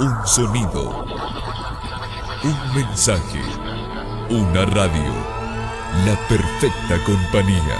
Un sonido, un mensaje, una radio, la perfecta compañía.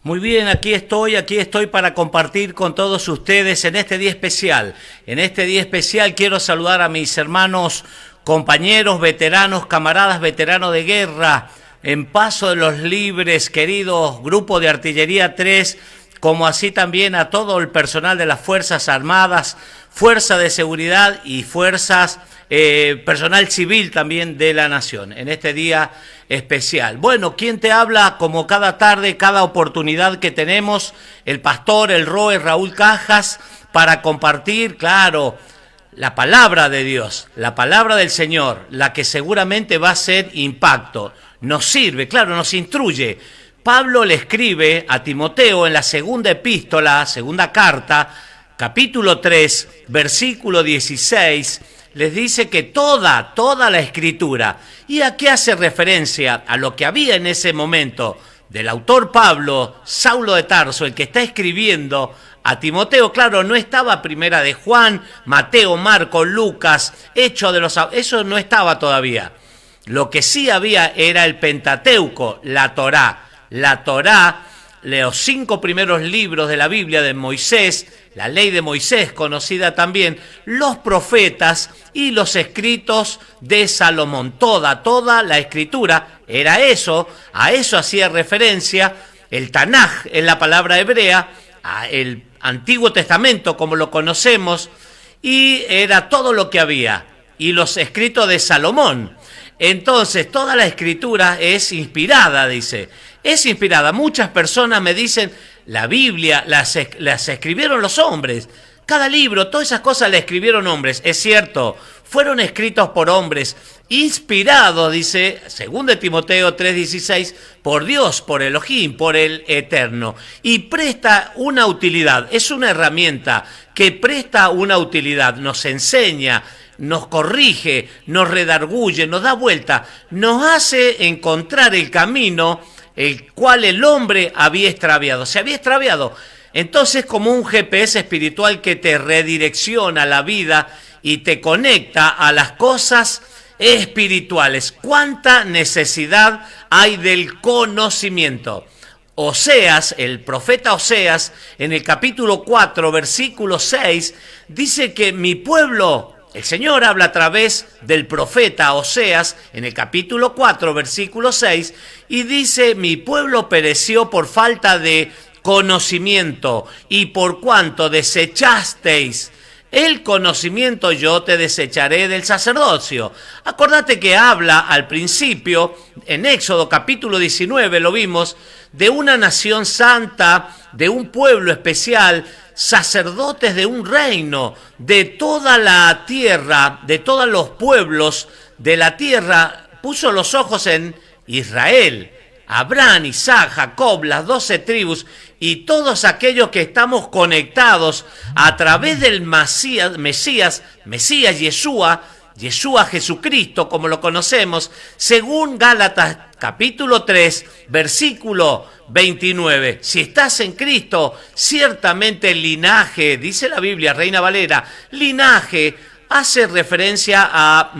Muy bien, aquí estoy para compartir con todos ustedes en este día especial. En este día especial quiero saludar a mis hermanos, compañeros, veteranos, camaradas, veteranos de guerra, en Paso de los Libres, queridos Grupo de Artillería 3, como así también a todo el personal de las Fuerzas Armadas, Fuerza de Seguridad y Fuerzas personal civil también de la Nación, en este día especial. Bueno, ¿quién te habla? Como cada tarde, cada oportunidad que tenemos, el pastor, el ROE Raúl Cajas, para compartir, claro, la palabra de Dios, la palabra del Señor, la que seguramente va a ser impacto. Nos sirve, claro, nos instruye. Pablo le escribe a Timoteo en la segunda epístola, segunda carta, capítulo 3, versículo 16, les dice que toda la Escritura, ¿y a qué hace referencia? A lo que había en ese momento del autor Pablo, Saulo de Tarso, el que está escribiendo a Timoteo. Claro, no estaba Primera de Juan, Mateo, Marcos, Lucas, Hechos de los... Eso no estaba todavía. Lo que sí había era el Pentateuco, la Torá. La Torá, los 5 primeros libros de la Biblia de Moisés, la ley de Moisés conocida también, los profetas y los escritos de Salomón. Toda la escritura era eso, a eso hacía referencia el Tanaj en la palabra hebrea, el Antiguo Testamento como lo conocemos, y era todo lo que había, y los escritos de Salomón. Entonces, toda la escritura es inspirada, dice. Es inspirada. Muchas personas me dicen, la Biblia las escribieron los hombres. Cada libro, todas esas cosas las escribieron hombres. Es cierto, fueron escritos por hombres, inspirados, dice, según de Timoteo 3:16, por Dios, por Elohim, por el Eterno. Y presta una utilidad, es una herramienta que presta una utilidad, nos enseña, nos corrige, nos redarguye, nos da vuelta, nos hace encontrar el camino el cual el hombre había extraviado. Se había extraviado. Entonces, como un GPS espiritual que te redirecciona la vida y te conecta a las cosas espirituales. ¿Cuánta necesidad hay del conocimiento? Oseas, el profeta Oseas, en el capítulo 4, versículo 6, dice que mi pueblo... El Señor habla a través del profeta Oseas en el capítulo 4, versículo 6, y dice, mi pueblo pereció por falta de conocimiento, y por cuanto desechasteis el conocimiento, yo te desecharé del sacerdocio. Acordate que habla al principio, en Éxodo capítulo 19, lo vimos, de una nación santa, de un pueblo especial, sacerdotes de un reino, de toda la tierra, de todos los pueblos de la tierra, puso los ojos en Israel, Abraham, Isaac, Jacob, las 12 tribus y todos aquellos que estamos conectados a través del Mesías, Yeshua Jesucristo, como lo conocemos, según Gálatas capítulo 3, versículo 29. Si estás en Cristo, ciertamente el linaje, dice la Biblia, Reina Valera, linaje hace referencia a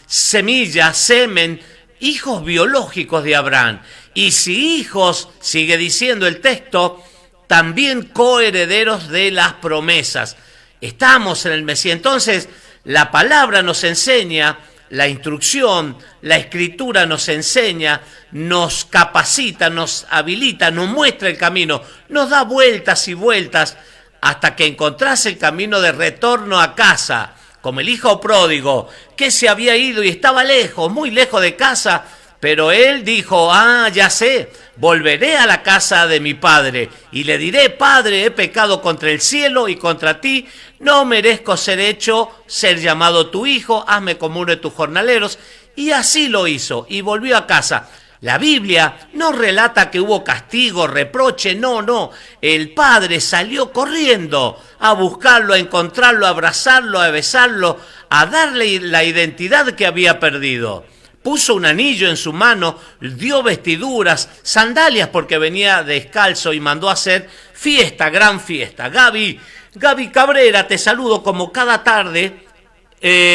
semilla, semen, hijos biológicos de Abraham. Y si hijos, sigue diciendo el texto, también coherederos de las promesas. Estamos en el Mesías. Entonces, la palabra nos enseña, la instrucción, la escritura nos enseña, nos capacita, nos habilita, nos muestra el camino, nos da vueltas y vueltas hasta que encontrás el camino de retorno a casa, como el hijo pródigo que se había ido y estaba lejos, muy lejos de casa, Pero él dijo, ya sé, volveré a la casa de mi padre y le diré, Padre, he pecado contra el cielo y contra ti, no merezco ser llamado tu hijo, hazme como uno de tus jornaleros. Y así lo hizo y volvió a casa. La Biblia no relata que hubo castigo, reproche, no. El padre salió corriendo a buscarlo, a encontrarlo, a abrazarlo, a besarlo, a darle la identidad que había perdido. Puso un anillo en su mano, dio vestiduras, sandalias porque venía descalzo y mandó a hacer fiesta, gran fiesta. Gaby Cabrera, te saludo como cada tarde.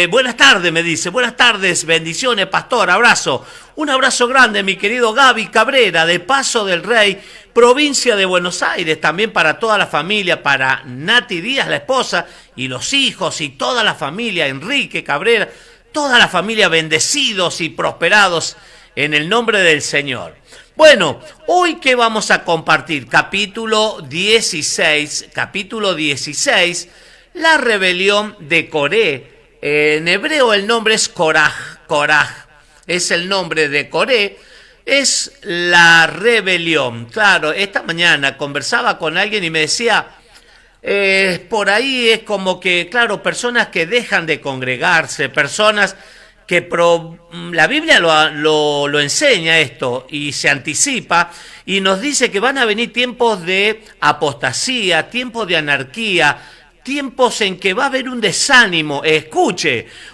Buenas tardes, me dice. Buenas tardes, bendiciones, pastor, abrazo. Un abrazo grande, mi querido Gaby Cabrera, de Paso del Rey, provincia de Buenos Aires. También para toda la familia, para Nati Díaz, la esposa, y los hijos, y toda la familia, Enrique Cabrera, toda la familia bendecidos y prosperados en el nombre del Señor. Bueno, hoy ¿qué vamos a compartir? Capítulo 16, la rebelión de Coré. En hebreo el nombre es Coraj, es el nombre de Coré, es la rebelión. Claro, esta mañana conversaba con alguien y me decía, por ahí es como que, claro, personas que dejan de congregarse, personas que la Biblia lo enseña esto y se anticipa y nos dice que van a venir tiempos de apostasía, tiempos de anarquía, tiempos en que va a haber un desánimo,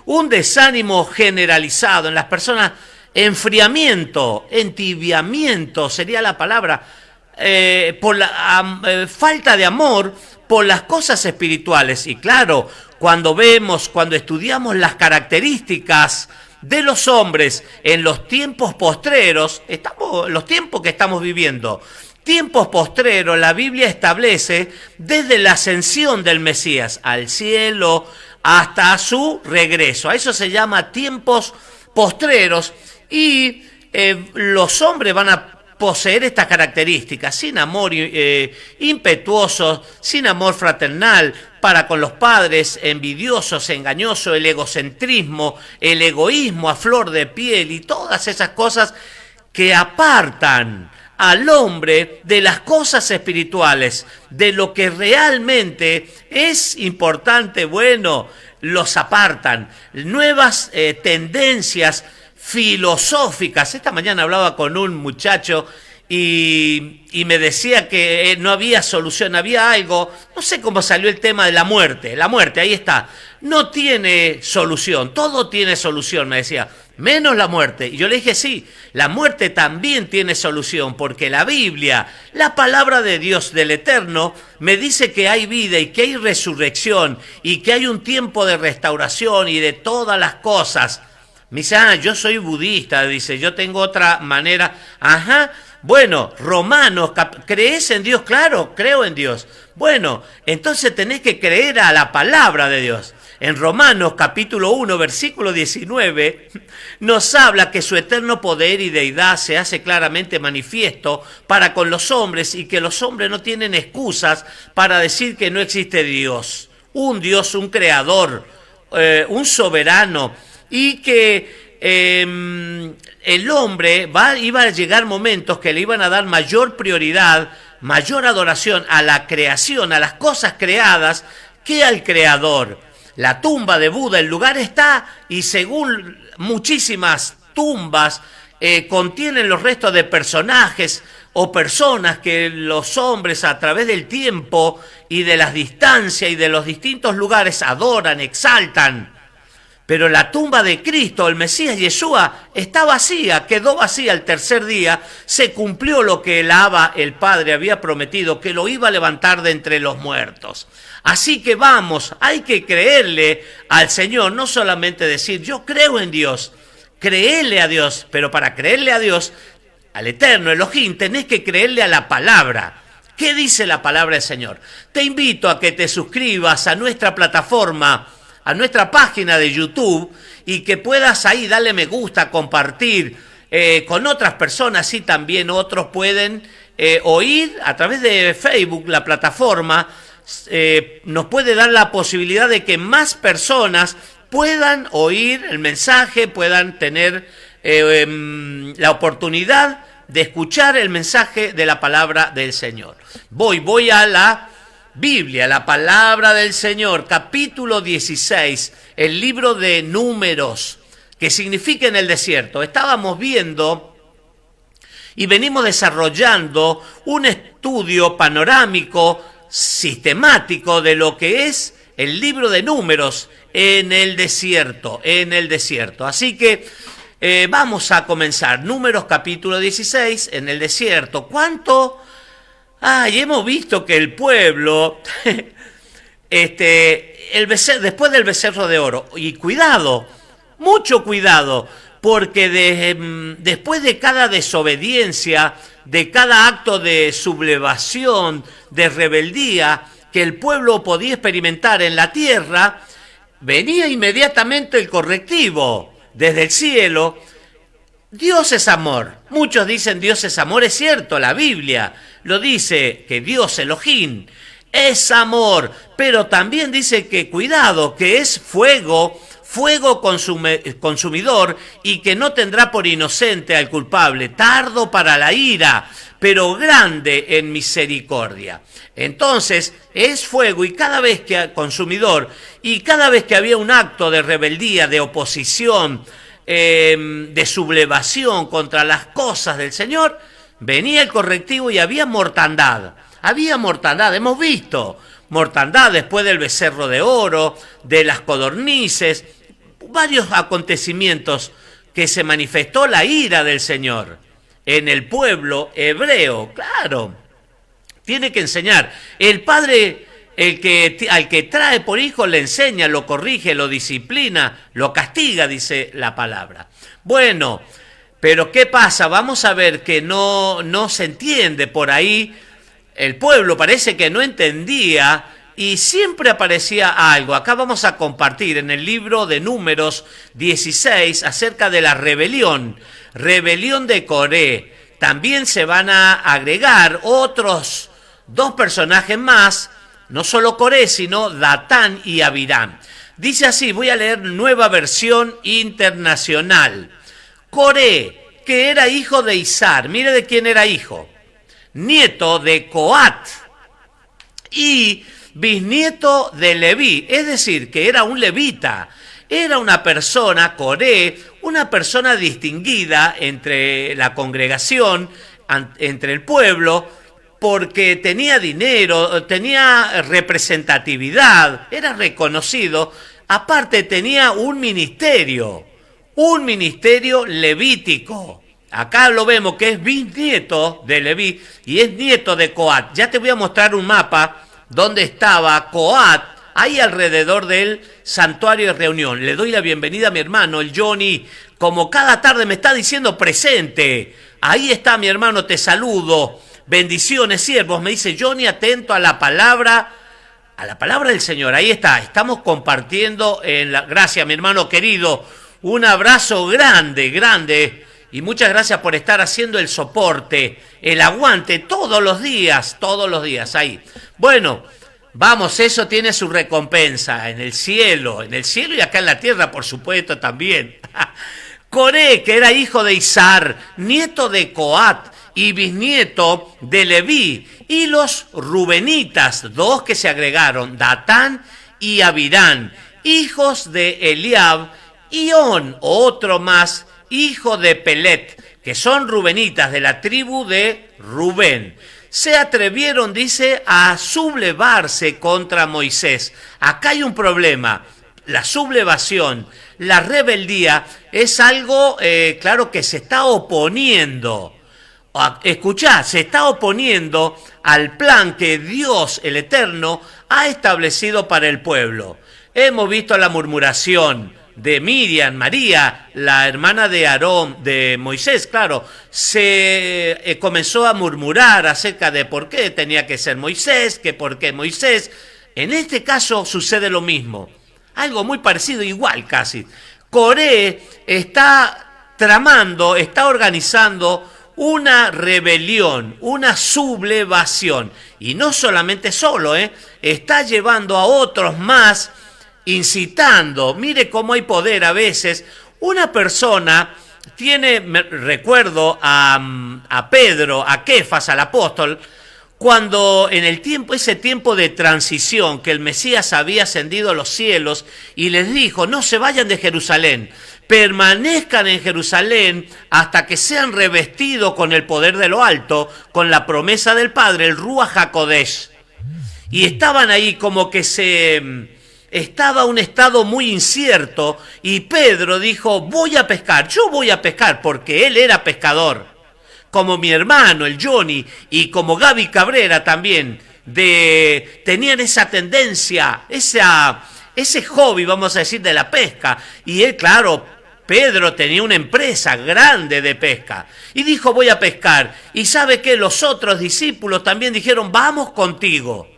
un desánimo generalizado en las personas, enfriamiento, entibiamiento sería la palabra, por la falta de amor por las cosas espirituales. Y claro, cuando estudiamos las características de los hombres en los tiempos postreros, los tiempos que estamos viviendo, tiempos postreros, la Biblia establece desde la ascensión del Mesías al cielo hasta su regreso. A eso se llama tiempos postreros y los hombres van a poseer estas características, sin amor impetuoso, sin amor fraternal para con los padres, envidiosos, engañosos, el egocentrismo, el egoísmo a flor de piel y todas esas cosas que apartan al hombre de las cosas espirituales, de lo que realmente es importante, bueno, los apartan. Nuevas tendencias filosóficas. Esta mañana hablaba con un muchacho y me decía que no había solución, había algo, no sé cómo salió el tema de la muerte, ahí está, no tiene solución, todo tiene solución, me decía, menos la muerte. Y yo le dije, sí, la muerte también tiene solución, porque la Biblia, la palabra de Dios del Eterno, me dice que hay vida y que hay resurrección y que hay un tiempo de restauración y de todas las cosas. Me dice, yo soy budista, dice, yo tengo otra manera. Bueno, Romanos, ¿crees en Dios? Claro, creo en Dios. Bueno, entonces tenés que creer a la palabra de Dios. En Romanos capítulo 1, versículo 19, nos habla que su eterno poder y deidad se hace claramente manifiesto para con los hombres y que los hombres no tienen excusas para decir que no existe Dios, un creador, un soberano, y que el hombre iba a llegar momentos que le iban a dar mayor prioridad, mayor adoración a la creación, a las cosas creadas, que al creador. La tumba de Buda, el lugar está, y según muchísimas tumbas, contienen los restos de personajes o personas que los hombres a través del tiempo y de las distancias y de los distintos lugares adoran, exaltan. Pero la tumba de Cristo, el Mesías Yeshua, está vacía, quedó vacía el tercer día. Se cumplió lo que el Padre había prometido, que lo iba a levantar de entre los muertos. Así que vamos, hay que creerle al Señor, no solamente decir, yo creo en Dios, creerle a Dios, pero para creerle a Dios, al Eterno, Elohim, tenés que creerle a la palabra. ¿Qué dice la palabra del Señor? Te invito a que te suscribas a nuestra plataforma, a nuestra página de YouTube, y que puedas ahí darle me gusta, compartir con otras personas, y también otros pueden oír a través de Facebook, la plataforma, nos puede dar la posibilidad de que más personas puedan oír el mensaje, puedan tener la oportunidad de escuchar el mensaje de la palabra del Señor. Voy a la Biblia, la palabra del Señor, capítulo 16, el libro de Números, que significa en el desierto. Estábamos viendo y venimos desarrollando un estudio panorámico, sistemático de lo que es el libro de Números en el desierto, Así que vamos a comenzar. Números capítulo 16, en el desierto. ¿Cuánto? Y hemos visto que el pueblo, después del becerro de oro, y cuidado, mucho cuidado, porque después de cada desobediencia, de cada acto de sublevación, de rebeldía que el pueblo podía experimentar en la tierra, venía inmediatamente el correctivo desde el cielo. Dios es amor. Muchos dicen Dios es amor, es cierto, la Biblia lo dice, que Dios Elohim es amor, pero también dice que cuidado, que es fuego consumidor y que no tendrá por inocente al culpable, tardo para la ira, pero grande en misericordia. Entonces es fuego y cada vez que consumidor y cada vez que había un acto de rebeldía, de oposición, de sublevación contra las cosas del Señor, venía el correctivo y había mortandad. Hemos visto mortandad después del becerro de oro, de las codornices, varios acontecimientos que se manifestó la ira del Señor en el pueblo hebreo. Claro, tiene que enseñar. El padre, al que trae por hijo, le enseña, lo corrige, lo disciplina, lo castiga, dice la palabra. Bueno, pero ¿qué pasa? Vamos a ver que no se entiende por ahí. El pueblo parece que no entendía y siempre aparecía algo. Acá vamos a compartir en el libro de Números 16 acerca de la rebelión de Coré. También se van a agregar otros dos personajes más, no solo Coré, sino Datán y Abiram. Dice así, voy a leer Nueva Versión Internacional. Coré, que era hijo de Izar, mire de quién era hijo, nieto de Coat y bisnieto de Leví, es decir, que era un levita, era una persona, Coré, una persona distinguida entre la congregación, entre el pueblo, porque tenía dinero, tenía representatividad, era reconocido, aparte tenía un ministerio levítico. Acá lo vemos que es bisnieto de Leví y es nieto de Coat. Ya te voy a mostrar un mapa donde estaba Coat, ahí alrededor del santuario de reunión. Le doy la bienvenida a mi hermano, el Johnny, como cada tarde me está diciendo presente. Ahí está mi hermano, te saludo. Bendiciones, siervos, me dice Johnny, atento a la palabra del Señor. Ahí está, estamos compartiendo gracias, mi hermano querido. Un abrazo grande. Y muchas gracias por estar haciendo el soporte, el aguante todos los días ahí. Bueno, vamos, eso tiene su recompensa en el cielo y acá en la tierra, por supuesto, también. Coré, que era hijo de Izar, nieto de Coat y bisnieto de Leví, y los rubenitas, dos que se agregaron, Datán y Abiram, hijos de Eliab, y On, otro más, hijo de Pelet, que son rubenitas de la tribu de Rubén. Se atrevieron, dice, a sublevarse contra Moisés. Acá hay un problema. La sublevación, la rebeldía, es algo, claro, que se está oponiendo. Escuchá, se está oponiendo al plan que Dios, el Eterno, ha establecido para el pueblo. Hemos visto la murmuración de Miriam, María, la hermana de Aarón, de Moisés, claro, se comenzó a murmurar acerca de por qué tenía que ser Moisés, que por qué Moisés. En este caso sucede lo mismo, algo muy parecido, igual casi. Coré está tramando, está organizando una rebelión, una sublevación, y no solamente solo, está llevando a otros más, incitando. Mire cómo hay poder a veces. Una persona recuerdo a Pedro, a Kefas, al apóstol, cuando en ese tiempo de transición que el Mesías había ascendido a los cielos y les dijo, no se vayan de Jerusalén, permanezcan en Jerusalén hasta que sean revestidos con el poder de lo alto, con la promesa del Padre, el Ruach HaKodesh. Y estaban ahí como que estaba un estado muy incierto y Pedro dijo, voy a pescar, yo voy a pescar, porque él era pescador, como mi hermano, el Johnny, y como Gaby Cabrera también, tenían esa tendencia, ese hobby, vamos a decir, de la pesca. Y él, claro, Pedro tenía una empresa grande de pesca y dijo, voy a pescar. Y ¿sabe qué? Los otros discípulos también dijeron, vamos contigo.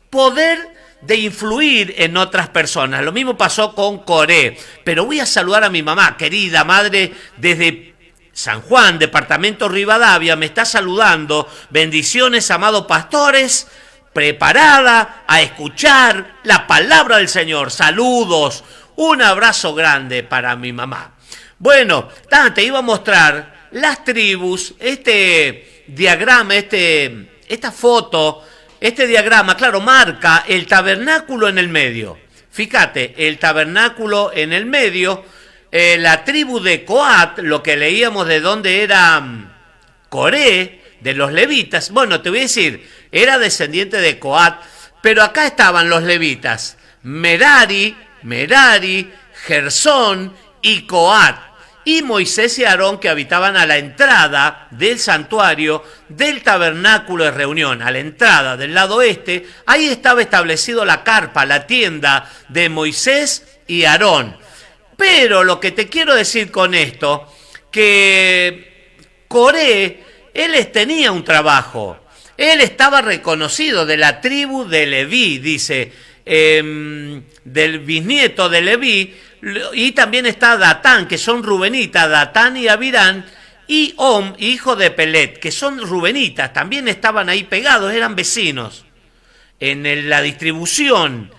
Poder de influir en otras personas. Lo mismo pasó con Coré. Pero voy a saludar a mi mamá, querida madre, desde San Juan, departamento Rivadavia, me está saludando. Bendiciones, amados pastores, preparada a escuchar la palabra del Señor. Saludos, un abrazo grande para mi mamá. Bueno, te iba a mostrar las tribus, este diagrama, esta foto. Este diagrama, claro, marca el tabernáculo en el medio. Fíjate, el tabernáculo en el medio, la tribu de Coat, lo que leíamos de dónde era Coré, de los levitas. Bueno, te voy a decir, era descendiente de Coat, pero acá estaban los levitas, Merari, Gersón y Coat. Y Moisés y Aarón, que habitaban a la entrada del santuario, del tabernáculo de reunión, a la entrada del lado este, ahí estaba establecido la carpa, la tienda de Moisés y Aarón. Pero lo que te quiero decir con esto, que Coré, él tenía un trabajo, él estaba reconocido de la tribu de Leví, dice, del bisnieto de Leví. Y también está Datán, que son rubenitas, Datán y Abirán, y Om, hijo de Pelet, que son rubenitas, también estaban ahí pegados, eran vecinos. En la distribución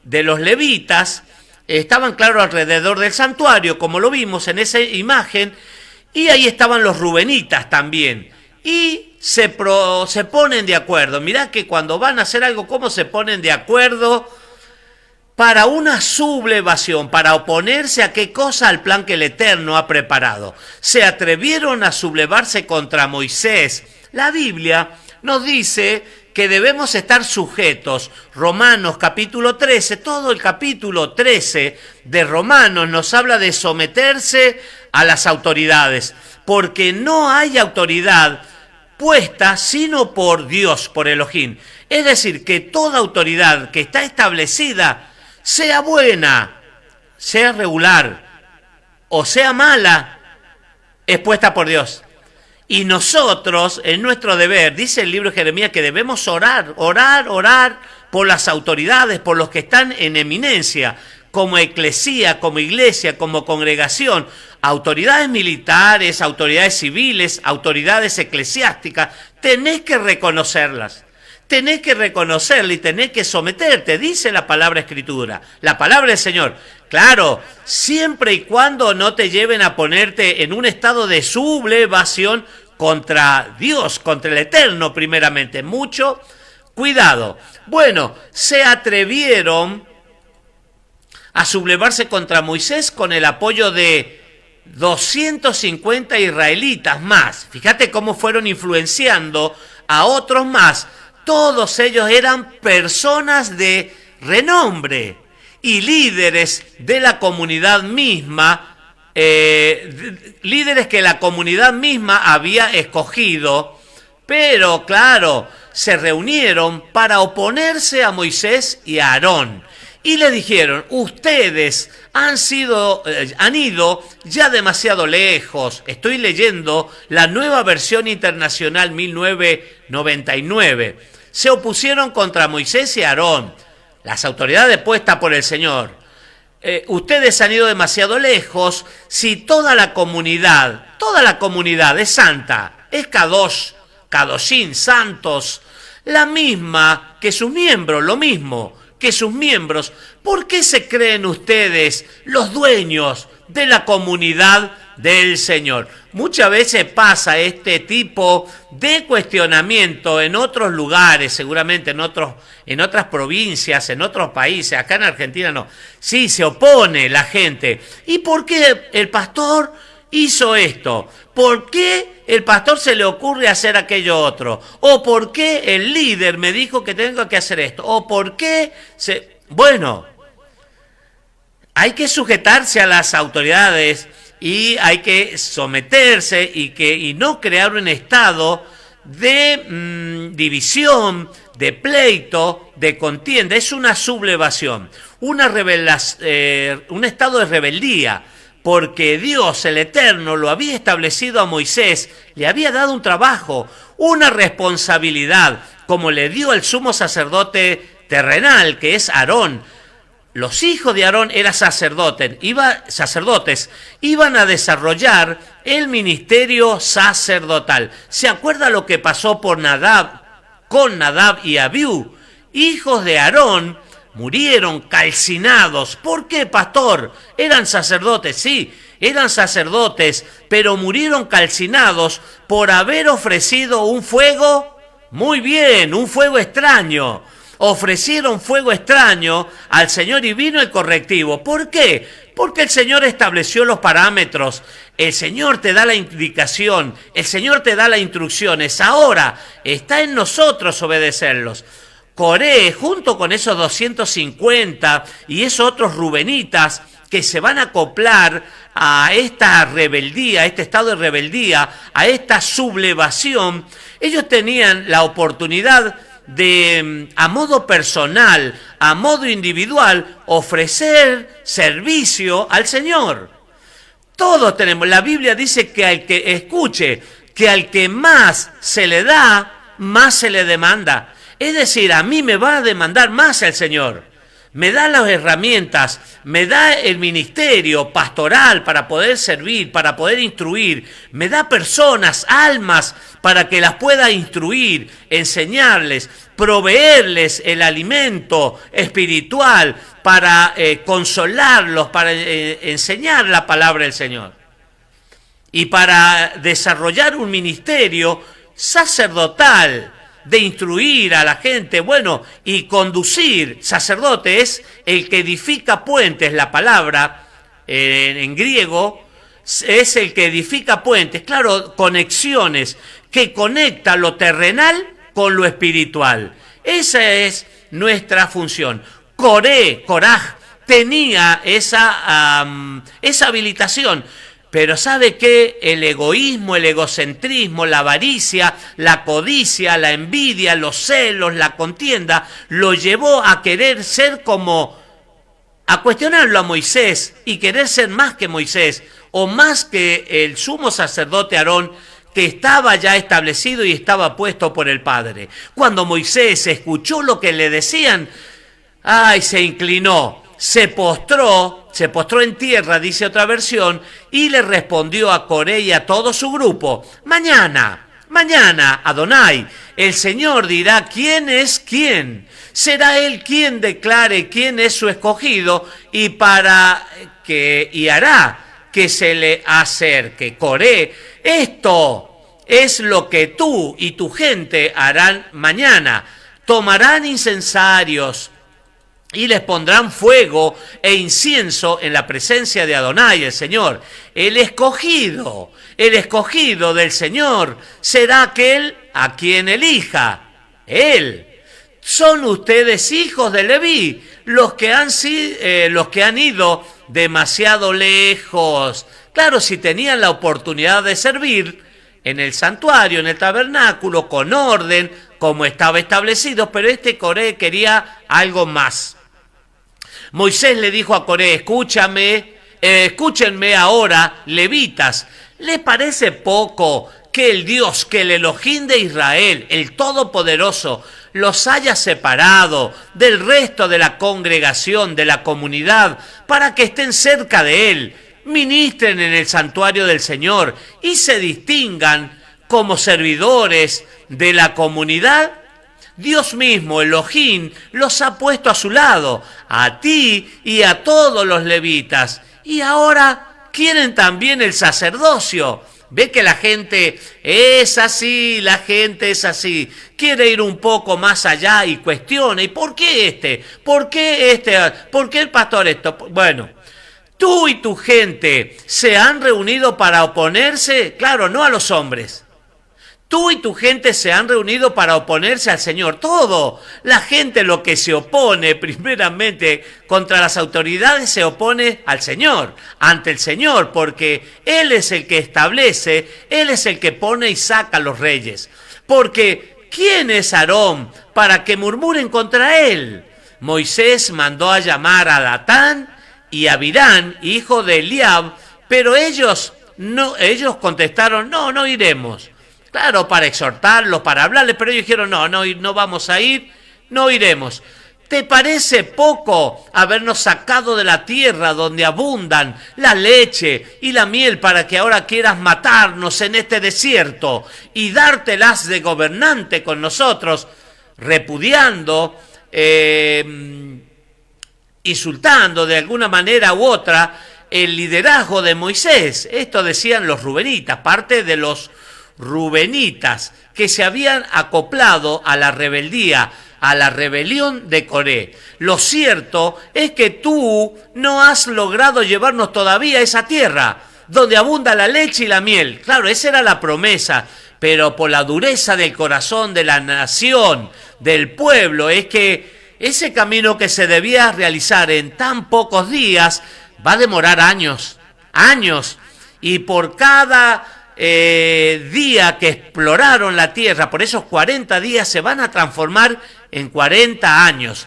de los levitas, estaban, claro, alrededor del santuario, como lo vimos en esa imagen, y ahí estaban los rubenitas también. Y se ponen de acuerdo. Mirá que cuando van a hacer algo, cómo se ponen de acuerdo para una sublevación, para oponerse a qué cosa, al plan que el Eterno ha preparado. Se atrevieron a sublevarse contra Moisés. La Biblia nos dice que debemos estar sujetos. Romanos capítulo 13, todo el capítulo 13 de Romanos nos habla de someterse a las autoridades, porque no hay autoridad puesta sino por Dios, por Elohim. Es decir, que toda autoridad que está establecida, sea buena, sea regular o sea mala, es puesta por Dios. Y nosotros, en nuestro deber, dice el libro de Jeremías, que debemos orar por las autoridades, por los que están en eminencia, como eclesía, como iglesia, como congregación, autoridades militares, autoridades civiles, autoridades eclesiásticas. Tenés que reconocerlas. Tenés que reconocerla y tenés que someterte, dice la palabra escritura, la palabra del Señor. Claro, siempre y cuando no te lleven a ponerte en un estado de sublevación contra Dios, contra el Eterno primeramente. Mucho cuidado. Bueno, se atrevieron a sublevarse contra Moisés con el apoyo de 250 israelitas más. Fíjate cómo fueron influenciando a otros más. Todos ellos eran personas de renombre y líderes de la comunidad misma, líderes que la comunidad misma había escogido, pero claro, se reunieron para oponerse a Moisés y a Aarón. Y le dijeron, ustedes han ido ya demasiado lejos. Estoy leyendo la Nueva Versión Internacional 1999. Se opusieron contra Moisés y Aarón, las autoridades puestas por el Señor. Ustedes han ido demasiado lejos. Si toda la comunidad es santa, es Kadosh, Kadoshim, santos, la misma que sus miembros, lo mismo que sus miembros, ¿por qué se creen ustedes los dueños de la comunidad del Señor. Muchas veces pasa este tipo de cuestionamiento en otros lugares, seguramente en otras provincias, en otros países. Acá en Argentina no. Sí, se opone la gente. ¿Y por qué el pastor hizo esto? ¿Por qué el pastor se le ocurre hacer aquello otro? ¿O por qué el líder me dijo que tengo que hacer esto? ¿O por qué se...? Bueno, hay que sujetarse a las autoridades y hay que someterse y no crear un estado de división, de pleito, de contienda. Es una sublevación, un estado de rebeldía, porque Dios, el Eterno, lo había establecido a Moisés, le había dado un trabajo, una responsabilidad, como le dio al sumo sacerdote terrenal, que es Aarón. Los hijos de Aarón eran sacerdotes, iban a desarrollar el ministerio sacerdotal. ¿Se acuerda lo que pasó con Nadab y Abiú? Hijos de Aarón murieron calcinados. ¿Por qué, pastor? Eran sacerdotes, sí, eran sacerdotes, pero murieron calcinados por haber ofrecido un fuego, muy bien, un fuego extraño. Ofrecieron fuego extraño al Señor y vino el correctivo. ¿Por qué? Porque el Señor estableció los parámetros, el Señor te da la indicación, el Señor te da las instrucciones. Ahora está en nosotros obedecerlos. Coré, junto con esos 250 y esos otros rubenitas que se van a acoplar a esta rebeldía, a este estado de rebeldía, a esta sublevación, ellos tenían la oportunidad de, a modo personal, a modo individual, ofrecer servicio al Señor. Todos tenemos, la Biblia dice que al que escuche, que al que más se le da, más se le demanda. Es decir, a mí me va a demandar más el Señor. Me da las herramientas, me da el ministerio pastoral para poder servir, para poder instruir. Me da personas, almas, para que las pueda instruir, enseñarles, proveerles el alimento espiritual, para consolarlos, para enseñar la palabra del Señor. Y para desarrollar un ministerio sacerdotal, de instruir a la gente, bueno, y conducir. Sacerdote es el que edifica puentes, la palabra en griego es el que edifica puentes, claro, conexiones, que conecta lo terrenal con lo espiritual. Esa es nuestra función. Coraj tenía esa habilitación. Pero ¿sabe qué? El egoísmo, el egocentrismo, la avaricia, la codicia, la envidia, los celos, la contienda, lo llevó a querer ser a cuestionarlo a Moisés y querer ser más que Moisés, o más que el sumo sacerdote Aarón, que estaba ya establecido y estaba puesto por el Padre. Cuando Moisés escuchó lo que le decían, se inclinó, se postró en tierra, dice otra versión, y le respondió a Coré y a todo su grupo: mañana, Adonai, el Señor dirá quién es quién. Será Él quien declare quién es su escogido y hará que se le acerque. Coré, esto es lo que tú y tu gente harán mañana. Tomarán incensarios y les pondrán fuego e incienso en la presencia de Adonai, el Señor. El escogido del Señor será aquel a quien elija Él. Son ustedes hijos de Leví, los que han ido demasiado lejos. Claro, si tenían la oportunidad de servir en el santuario, en el tabernáculo, con orden, como estaba establecido, pero Coré quería algo más. Moisés le dijo a Coré: escúchenme ahora, levitas. ¿Les parece poco que el Dios, que el Elohim de Israel, el Todopoderoso, los haya separado del resto de la congregación, de la comunidad, para que estén cerca de Él, ministren en el santuario del Señor y se distingan como servidores de la comunidad? Dios mismo, Elohim, los ha puesto a su lado, a ti y a todos los levitas. Y ahora, quieren también el sacerdocio. Ve que la gente es así, quiere ir un poco más allá y cuestiona, ¿y por qué este? ¿Por qué este? ¿Por qué el pastor esto? Bueno, tú y tu gente se han reunido para oponerse, claro, no a los hombres. Tú y tu gente se han reunido para oponerse al Señor. Todo. La gente lo que se opone primeramente contra las autoridades se opone al Señor, ante el Señor, porque Él es el que establece, Él es el que pone y saca a los reyes. Porque ¿quién es Aarón para que murmuren contra él? Moisés mandó a llamar a Datán y a Abirán, hijo de Eliab, pero ellos contestaron, no iremos. Claro, para exhortarlos, para hablarles, pero ellos dijeron, no vamos a ir, no iremos. ¿Te parece poco habernos sacado de la tierra donde abundan la leche y la miel para que ahora quieras matarnos en este desierto y dártelas de gobernante con nosotros, repudiando, insultando de alguna manera u otra el liderazgo de Moisés? Esto decían los rubenitas, parte de los rubenitas que se habían acoplado a la rebeldía, a la rebelión de Coré. Lo cierto es que tú no has logrado llevarnos todavía a esa tierra donde abunda la leche y la miel. Claro, esa era la promesa, pero por la dureza del corazón de la nación, del pueblo, es que ese camino que se debía realizar en tan pocos días va a demorar años, y por cada día que exploraron la tierra, por esos 40 días se van a transformar en 40 años.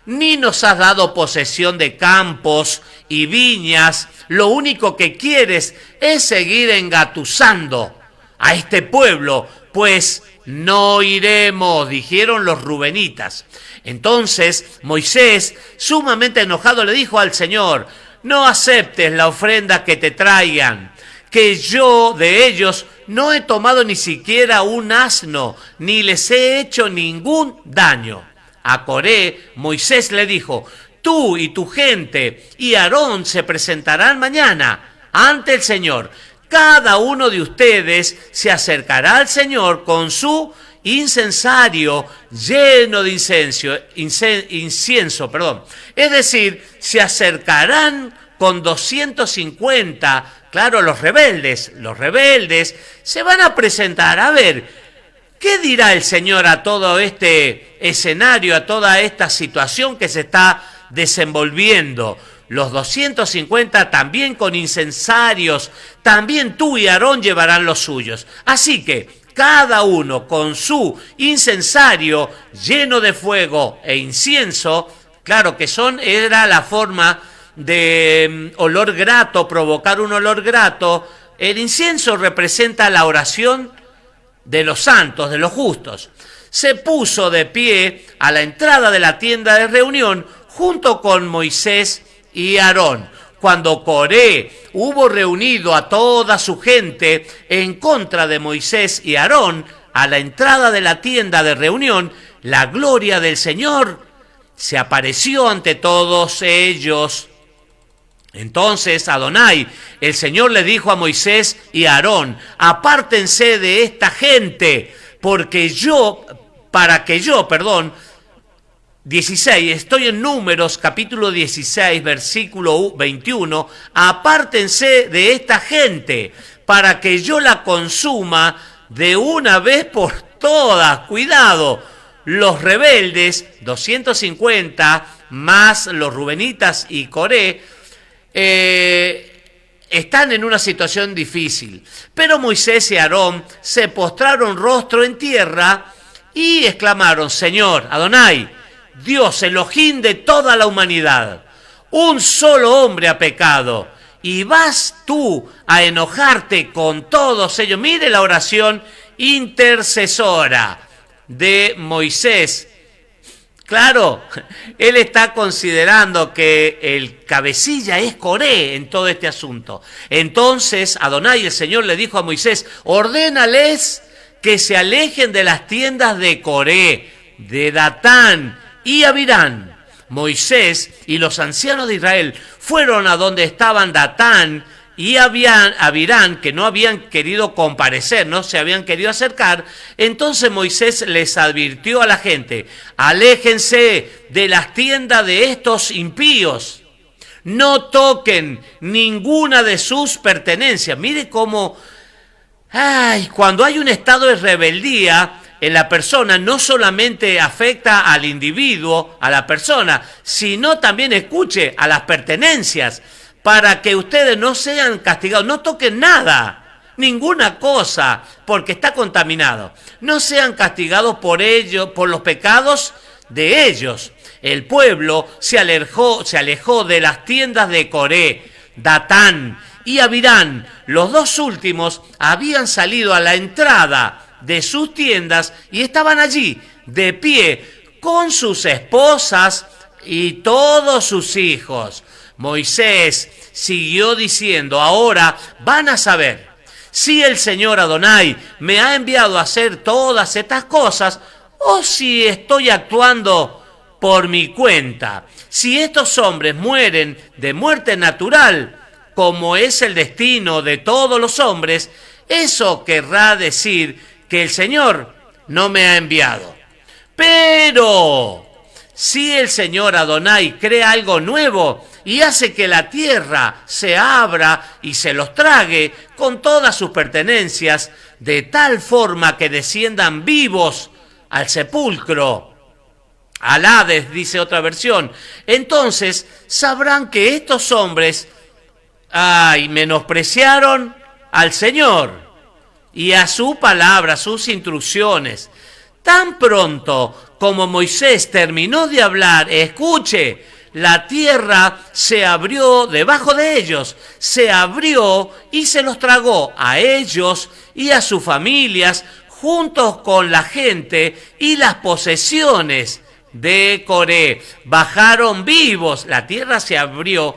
Ni nos has dado posesión de campos y viñas, lo único que quieres es seguir engatusando a este pueblo, pues no iremos, dijeron los rubenitas. Entonces Moisés, sumamente enojado, le dijo al Señor, no aceptes la ofrenda que te traigan, que yo de ellos no he tomado ni siquiera un asno, ni les he hecho ningún daño. A Coré, Moisés le dijo, tú y tu gente y Aarón se presentarán mañana ante el Señor. Cada uno de ustedes se acercará al Señor con su incensario lleno de incienso. Es decir, se acercarán con 250. Claro, los rebeldes se van a presentar. A ver, ¿qué dirá el Señor a todo este escenario, a toda esta situación que se está desenvolviendo? Los 250 también con incensarios, también tú y Aarón llevarán los suyos. Así que cada uno con su incensario lleno de fuego e incienso, claro que era la forma de olor grato, provocar un olor grato. El incienso representa la oración de los santos, de los justos. Se puso de pie a la entrada de la tienda de reunión junto con Moisés y Aarón. Cuando Coré hubo reunido a toda su gente en contra de Moisés y Aarón, a la entrada de la tienda de reunión, la gloria del Señor se apareció ante todos ellos. Entonces Adonai, el Señor, le dijo a Moisés y a Aarón, apártense de esta gente, para que yo, 16, estoy en Números, capítulo 16, versículo 21, apártense de esta gente, para que yo la consuma de una vez por todas. Cuidado, los rebeldes, 250, más los rubenitas y Coré, están en una situación difícil. Pero Moisés y Aarón se postraron rostro en tierra y exclamaron, Señor, Adonai, Dios, Elohim de toda la humanidad, un solo hombre ha pecado, y vas tú a enojarte con todos ellos. Mire la oración intercesora de Moisés. Claro, él está considerando que el cabecilla es Coré en todo este asunto. Entonces Adonai, el Señor, le dijo a Moisés, ordénales que se alejen de las tiendas de Coré, de Datán y Abirán. Moisés y los ancianos de Israel fueron a donde estaban Datán y Abirán, que no habían querido comparecer, no se habían querido acercar, entonces Moisés les advirtió a la gente: aléjense de las tiendas de estos impíos, no toquen ninguna de sus pertenencias. Mire cómo, cuando hay un estado de rebeldía en la persona, no solamente afecta al individuo, a la persona, sino también, escuche, a las pertenencias, para que ustedes no sean castigados. No toquen nada, ninguna cosa, porque está contaminado. No sean castigados por ello, por los pecados de ellos. El pueblo se alejó de las tiendas de Coré, Datán y Abirán. Los dos últimos habían salido a la entrada de sus tiendas y estaban allí, de pie, con sus esposas y todos sus hijos. Moisés siguió diciendo: ahora van a saber si el Señor Adonai me ha enviado a hacer todas estas cosas o si estoy actuando por mi cuenta. Si estos hombres mueren de muerte natural, como es el destino de todos los hombres, eso querrá decir que el Señor no me ha enviado. Pero si el Señor Adonai crea algo nuevo y hace que la tierra se abra y se los trague con todas sus pertenencias, de tal forma que desciendan vivos al sepulcro, al Hades, dice otra versión, entonces sabrán que estos hombres menospreciaron al Señor y a su palabra, sus instrucciones. Tan pronto como Moisés terminó de hablar, escuche, la tierra se abrió debajo de ellos, se abrió y se los tragó a ellos y a sus familias, juntos con la gente y las posesiones de Coré. Bajaron vivos, la tierra se abrió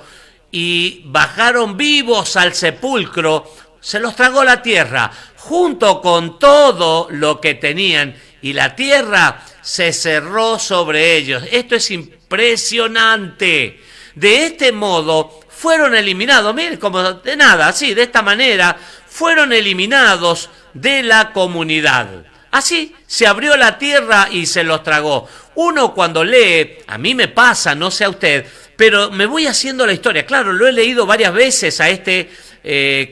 y bajaron vivos al sepulcro, se los tragó la tierra, junto con todo lo que tenían, y la tierra se cerró sobre ellos. Esto es impresionante. De este modo fueron eliminados, miren, como de nada, así, de esta manera, fueron eliminados de la comunidad. Así se abrió la tierra y se los tragó. Uno cuando lee, a mí me pasa, no sé a usted, pero me voy haciendo la historia. Claro, lo he leído varias veces a este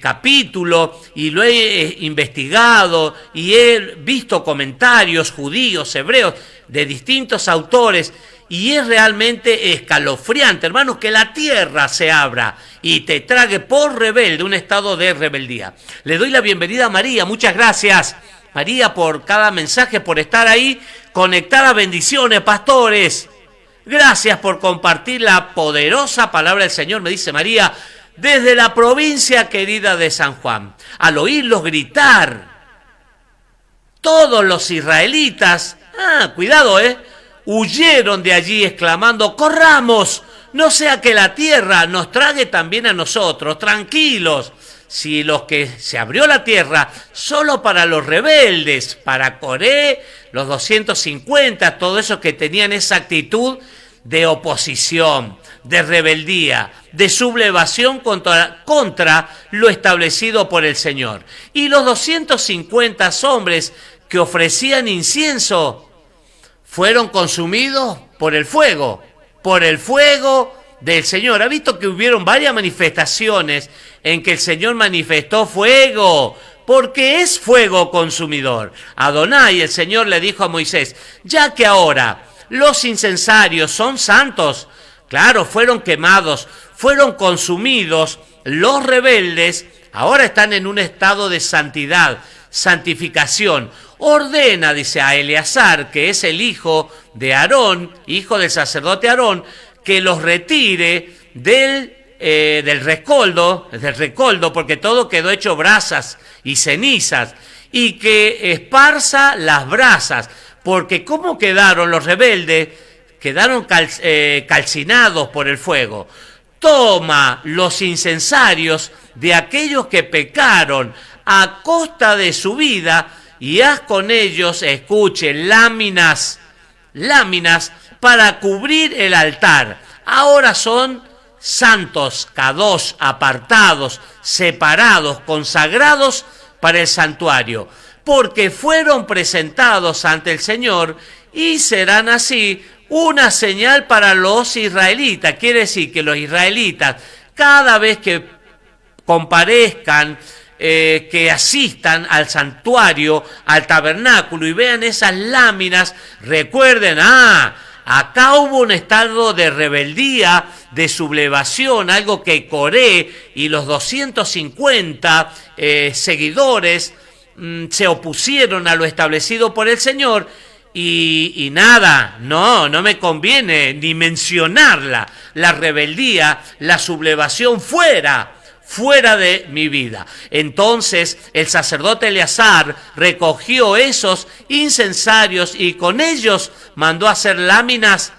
capítulo y lo he investigado y he visto comentarios judíos, hebreos, de distintos autores, y es realmente escalofriante, hermanos, que la tierra se abra y te trague por rebelde, un estado de rebeldía. Le doy la bienvenida a María, muchas gracias, María, por cada mensaje, por estar ahí conectada. Bendiciones, pastores. Gracias por compartir la poderosa palabra del Señor, me dice María, desde la provincia querida de San Juan. Al oírlos gritar, todos los israelitas, cuidado, huyeron de allí exclamando: corramos, no sea que la tierra nos trague también a nosotros. Tranquilos, si los que se abrió la tierra solo para los rebeldes, para Coré, los 250, todos esos que tenían esa actitud de oposición, de rebeldía, de sublevación contra lo establecido por el Señor. Y los 250 hombres que ofrecían incienso fueron consumidos por el fuego del Señor. Ha visto que hubieron varias manifestaciones en que el Señor manifestó fuego, porque es fuego consumidor. Adonai, el Señor, le dijo a Moisés: ya que ahora los incensarios son santos, claro, fueron quemados, fueron consumidos, los rebeldes ahora están en un estado de santidad, santificación. Ordena, dice, a Eleazar, que es el hijo de Aarón, hijo del sacerdote Aarón, que los retire del rescoldo, porque todo quedó hecho brasas y cenizas, y que esparza las brasas, porque ¿cómo quedaron los rebeldes? Quedaron calcinados por el fuego. Toma los incensarios de aquellos que pecaron a costa de su vida y haz con ellos, escuche, láminas para cubrir el altar. Ahora son santos, kadosh, apartados, separados, consagrados para el santuario, porque fueron presentados ante el Señor y serán así una señal para los israelitas. Quiere decir que los israelitas, cada vez que comparezcan, que asistan al santuario, al tabernáculo y vean esas láminas, recuerden, acá hubo un estado de rebeldía, de sublevación, algo que Coré y los 250 seguidores se opusieron a lo establecido por el Señor. Y nada, no me conviene ni mencionarla, la rebeldía, la sublevación fuera de mi vida. Entonces el sacerdote Eleazar recogió esos incensarios y con ellos mandó hacer láminas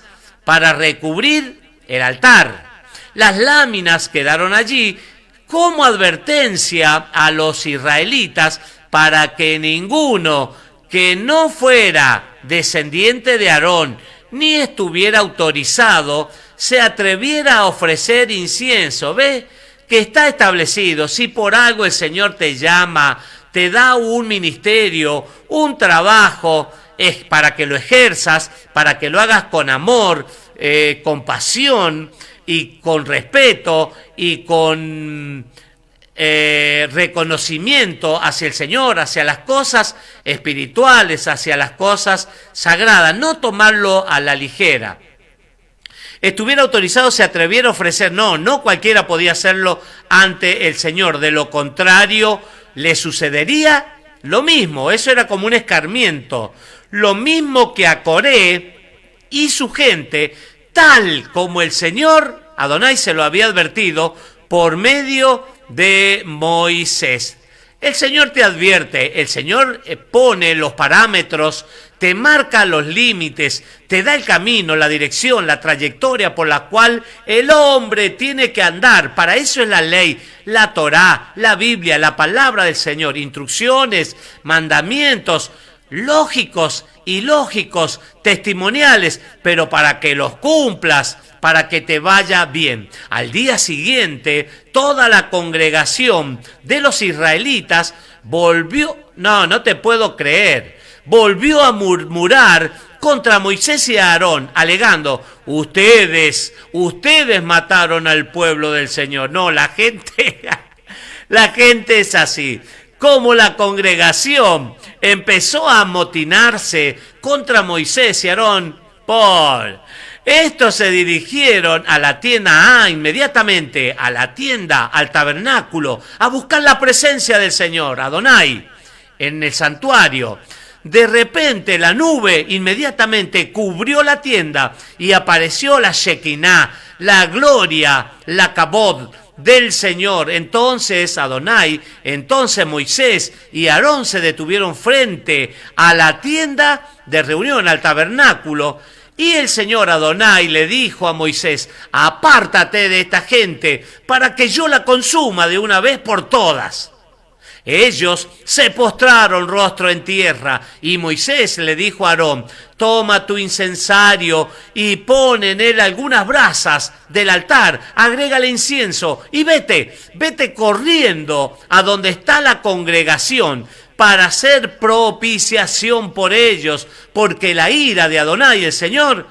para recubrir el altar. Las láminas quedaron allí como advertencia a los israelitas para que ninguno que no fuera descendiente de Aarón ni estuviera autorizado se atreviera a ofrecer incienso. ¿Ve? Que está establecido, si por algo el Señor te llama, te da un ministerio, un trabajo, es para que lo ejerzas, para que lo hagas con amor, con pasión y con respeto y con reconocimiento hacia el Señor, hacia las cosas espirituales, hacia las cosas sagradas, no tomarlo a la ligera. Estuviera autorizado, se atreviera a ofrecer. No cualquiera podía hacerlo ante el Señor. De lo contrario, le sucedería lo mismo. Eso era como un escarmiento. Lo mismo que a Coré y su gente, tal como el Señor, Adonai, se lo había advertido por medio de Moisés. El Señor te advierte, el Señor pone los parámetros, te marca los límites, te da el camino, la dirección, la trayectoria por la cual el hombre tiene que andar. Para eso es la ley, la Torá, la Biblia, la palabra del Señor, instrucciones, mandamientos lógicos, ilógicos, testimoniales, pero para que los cumplas, para que te vaya bien. Al día siguiente, toda la congregación de los israelitas volvió, no te puedo creer, volvió a murmurar contra Moisés y Aarón, alegando, ustedes mataron al pueblo del Señor. No, la gente es así. Como la congregación empezó a amotinarse contra Moisés y Aarón, estos se dirigieron a la tienda inmediatamente, a la tienda, al tabernáculo, a buscar la presencia del Señor, Adonai, en el santuario. De repente la nube inmediatamente cubrió la tienda y apareció la Shekinah, la gloria, la kabod del Señor. Entonces Adonai, entonces Moisés y Aarón se detuvieron frente a la tienda de reunión, al tabernáculo. Y el Señor Adonai le dijo a Moisés, apártate de esta gente para que yo la consuma de una vez por todas. Ellos se postraron rostro en tierra y Moisés le dijo a Aarón, toma tu incensario y pon en él algunas brasas del altar, agrégale incienso y vete corriendo a donde está la congregación para hacer propiciación por ellos, porque la ira de Adonai, el Señor,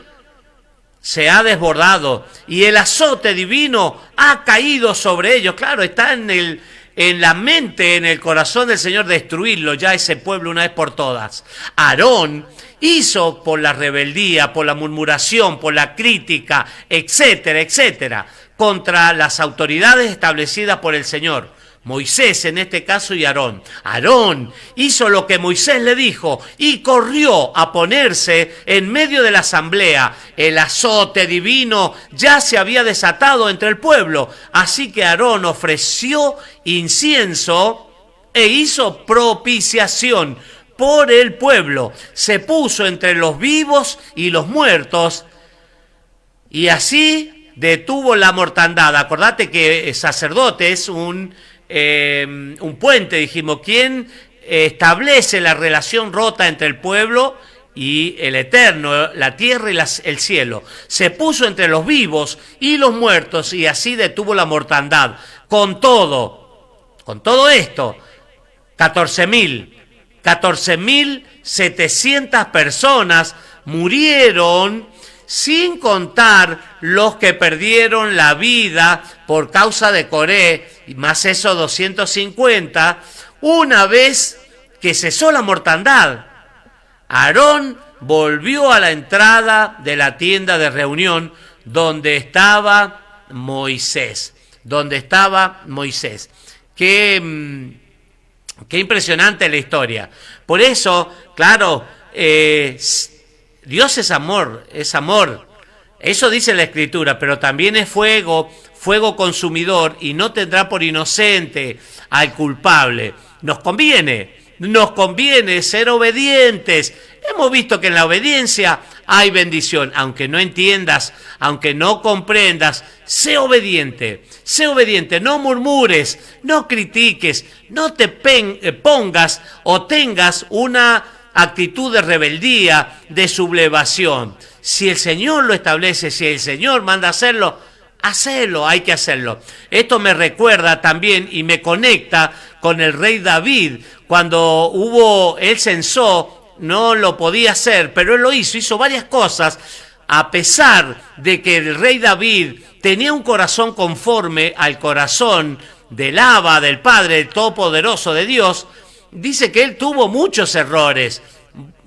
se ha desbordado y el azote divino ha caído sobre ellos. Claro, está en la mente, en el corazón del Señor, destruirlo ya ese pueblo una vez por todas. Aarón hizo por la rebeldía, por la murmuración, por la crítica, etcétera, contra las autoridades establecidas por el Señor. Moisés en este caso y Aarón. Aarón hizo lo que Moisés le dijo y corrió a ponerse en medio de la asamblea. El azote divino ya se había desatado entre el pueblo. Así que Aarón ofreció incienso e hizo propiciación por el pueblo. Se puso entre los vivos y los muertos y así detuvo la mortandad. Acordate que el sacerdote es un puente, dijimos, quien establece la relación rota entre el pueblo y el Eterno, la tierra y el cielo. Se puso entre los vivos y los muertos y así detuvo la mortandad. Con todo esto, 14.700 personas murieron, sin contar los que perdieron la vida por causa de Coré, y más esos 250, una vez que cesó la mortandad. Aarón volvió a la entrada de la tienda de reunión donde estaba Moisés. Qué impresionante la historia. Por eso, claro, Dios es amor. Eso dice la Escritura, pero también es fuego consumidor y no tendrá por inocente al culpable. Nos conviene ser obedientes. Hemos visto que en la obediencia hay bendición. Aunque no entiendas, aunque no comprendas, sé obediente, no murmures, no critiques, no te pongas o tengas una actitud de rebeldía, de sublevación. Si el Señor lo establece, si el Señor manda hacerlo, hay que hacerlo. Esto me recuerda también y me conecta con el rey David. Cuando él censó, no lo podía hacer, pero él lo hizo varias cosas, a pesar de que el rey David tenía un corazón conforme al corazón del Abba, del Padre, del Todopoderoso de Dios. Dice que él tuvo muchos errores,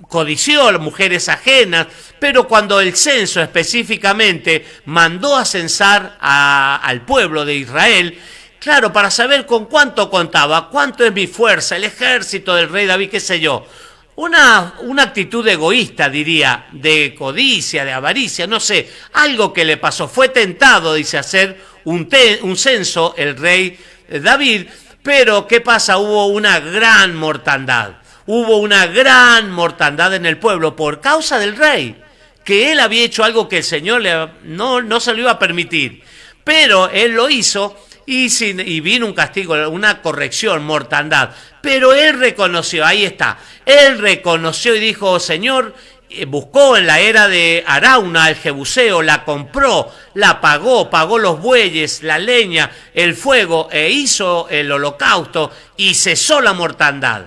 codició a las mujeres ajenas, pero cuando el censo específicamente mandó a censar al pueblo de Israel, claro, para saber con cuánto contaba, cuánto es mi fuerza, el ejército del rey David, qué sé yo. Una actitud egoísta, diría, de codicia, de avaricia, no sé, algo que le pasó. Fue tentado, dice, hacer un censo el rey David, pero ¿qué pasa? Hubo una gran mortandad en el pueblo por causa del rey, que él había hecho algo que el Señor no se lo iba a permitir, pero él lo hizo y vino un castigo, una corrección, mortandad, pero él reconoció, ahí está, él reconoció y dijo, Señor, buscó en la era de Arauna, el Jebuseo, la compró, la pagó los bueyes, la leña, el fuego, e hizo el holocausto y cesó la mortandad.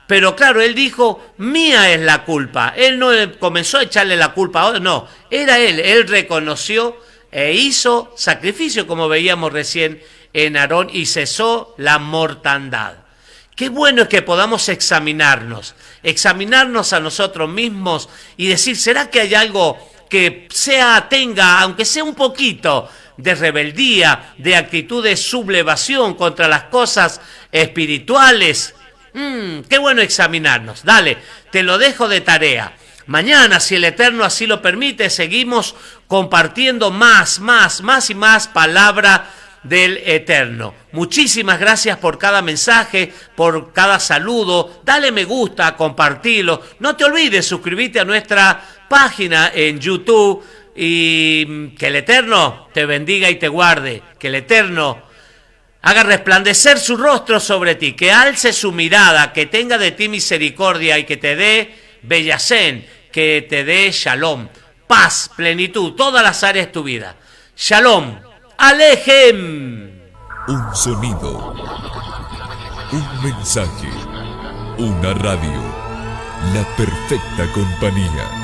Pero claro, él dijo, mía es la culpa. Él no comenzó a echarle la culpa a otro, no, era él reconoció e hizo sacrificio, como veíamos recién en Aarón, y cesó la mortandad. Qué bueno es que podamos examinarnos a nosotros mismos y decir, ¿será que hay algo que tenga, aunque sea un poquito, de rebeldía, de actitud de sublevación contra las cosas espirituales? Qué bueno examinarnos. Dale, te lo dejo de tarea. Mañana, si el Eterno así lo permite, seguimos compartiendo más y más palabra del Eterno. Muchísimas gracias por cada mensaje, por cada saludo. Dale me gusta, compartilo. No te olvides suscribirte a nuestra página en YouTube y que el Eterno te bendiga y te guarde. Que el Eterno haga resplandecer su rostro sobre ti, que alce su mirada, que tenga de ti misericordia y que te dé bellacén, que te dé shalom, paz, plenitud, todas las áreas de tu vida. Shalom, alejem. Un sonido, un mensaje, una radio, la perfecta compañía.